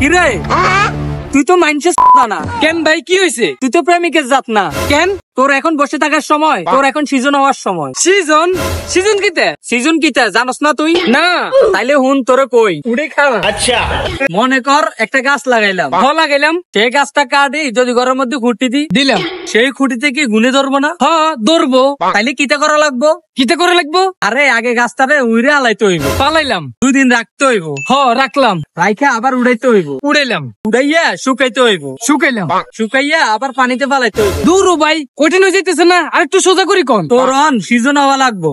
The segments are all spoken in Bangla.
কিরে তুই তো মাইন্ডসেট না কেন ভাই কি হয়েছে? তুই তো প্রেমিকের জাত না কেন? তোর এখন বসে থাকার সময়, তোর এখন সিজন হওয়ার সময়। সিজন সিজন কিতে? সিজন কিতে জানোস না তুই? না তাইলে হুন তোরে কই উড়ে খাওয়া। আচ্ছা মনে কর একটা গাছ লাগাইলাম, লাগাইলাম, সেই গাছটা কাটি যদি ঘরের মধ্যে খুঁটি দিলাম, সেই খুঁটিতে কি গুনে ধরবো না? হ্যাঁ ধরবো। তাইলে কিতে করা লাগবো? কিতে করা লাগবো? আরে আগে গাছটারে উড়ে আলাইতে হইব, পালাইলাম, 2 দিন রাখতে হইব, রাখলাম, রাইখা আবার উড়াইতে হইব, উড়াইলাম, উড়াইয়া শুকাইতে হইব, শুকাইলাম, শুকাইয়া আবার পানিতে ফালাইতে হইব। দূর ভাই কঠিন হয়ে যাইতেছে না, আর একটু সোজা করি কোন। তোর অন সিজন হওয়া লাগবো।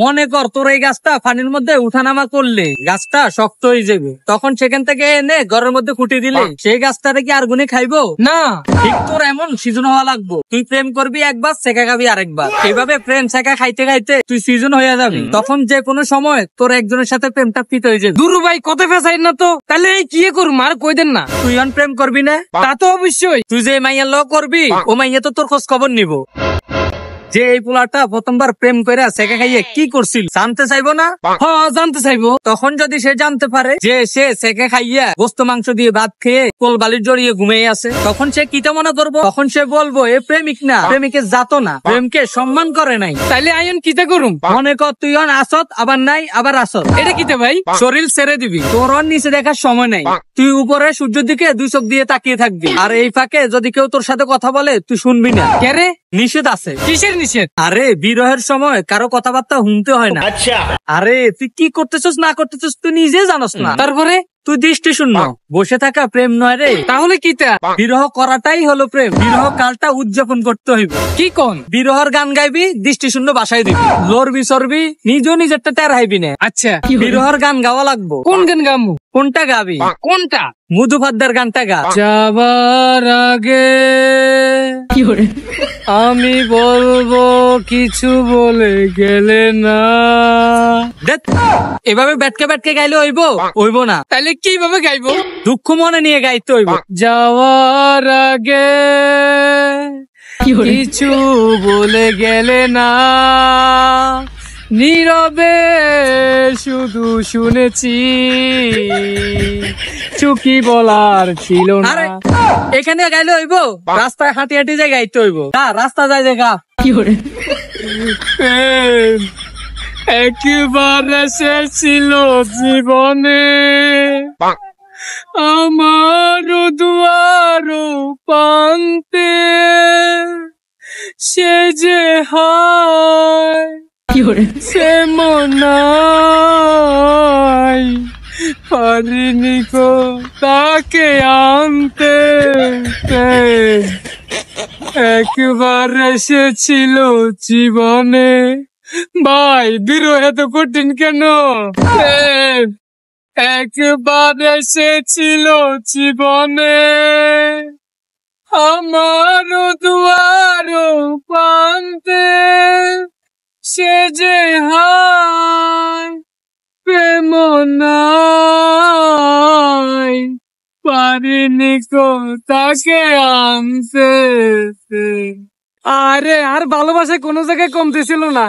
মনে কর তোর এই গাছটা পানির মধ্যে উঠানামা করলে গাছটা শক্ত হয়ে যাবে, তখন সেখান থেকে এনে ঘরের মধ্যে খুঁটি দিলে সেই গাছটারে কি আর গুনে খাইবো না? ঠিক তোর এমন সিজন হওয়া লাগবো। তুই প্রেম করবি একবার, শেখা খাবি আরেকবার, এইভাবে প্রেম শেখা খাইতে খাইতে তুই সিজন হয়ে যাবি। তখন যে কোনো সময় তোর একজনের সাথে প্রেমটা ফিট হয়ে যাবে। দুরু ভাই কত ফেসাই না তো, তাহলে এই কি করবো আর কই দেন না। তুই অন প্রেম করবি না? তা তো অবশ্যই। তুই যে মাইয়া ল করবি, ও মাইয়া তো তোর খোঁজ খবর নিব। যে এই পোলাটা প্রথমবার প্রেম করে শেখা খাইয়ে কি করছিল জানতে চাইবো না? হ্যাঁ জানতে চাইবো। তখন যদি সে জানতে পারে যে সে শেখা খাইয়া গোস্ত মাংস দিয়ে ভাত খেয়ে কোল বালির জড়িয়ে ঘুমিয়ে আছে, তখন সে কিটা মনে করবো? তখন সে বলবো এ প্রেমিক না, প্রেমিকের জাতো না, প্রেমকে সম্মান করে নাই। তাইলে আইন কিতে করুম? মনে কর তুই অন আসত, আবার নাই, আবার আসত, এটা কিতে ভাই? শরীর ছেড়ে দিবি, তোর অন নিচে দেখার সময় নাই, তুই উপরে সূর্যের দিকে 2 চোখ দিয়ে তাকিয়ে থাকবি। আর এই ফাঁকে যদি কেউ তোর সাথে কথা বলে তুই শুনবি না। কেরে? নিষেধ আছে। কিসের নিষেধ? আরে বিরহের সময় কারো কথাবার্তা শুনতে হয় না। আচ্ছা আরে তুই কি করতেছস না করতেছস তুই নিজে জানোস না, তারপরে তুই দৃষ্টি শূন্য বসে থাকা প্রেম নয় রে। তাহলে কিটা? বিরহ করাটাই হলো প্রেম। বিরহ কালটা উদযাপন করতে হইব। কি কোন? বিরহর গান গাইবি, দৃষ্টি শূন্য বাসায় দিবি, লড়বি সরবি, নিজেও নিজেরটা টেরহাইবি না। আচ্ছা বিরহর গান গাওয়া লাগবো। কোন গান গামু? কোনটা গাবি? কোনটা? মধুপাদ্দার গানটা গা। যাবার আগে আমি বলবো কিছু বলে গেলে না। এভাবে ব্যাটকে ব্যাটকে গাইলে হইব না। তাইলে কিভাবে গাইবো? দুঃখ মনে নিয়ে গাইতে হইব। যাওয়ার আগে কিছু বলে গেলে না, নীরবে শুধু শুনেছি, চুকি বলার ছিল না। এখানে গাইলে হইব? রাস্তায় হাঁটি হাঁটি যায় গাইতে হইব। রাস্তা যায় দেখা একবার এসেছিল জীবনে আমার দুয়ার প্রান্তে, সে যে হয় সে মনাই পারিনি কো তাকে আনতে। একবার এসেছিল জীবনে। ভাই বিরহ এত কঠিন কেন? একবার এসেছিল জীবনে আমার দুয়ার প্রান্তে, সে যে হায় প্রেম নাই পারিনি কো তাকে আনতে। আরে আর ভালোবাসা কোনো জায়গায় কমতেছিল না।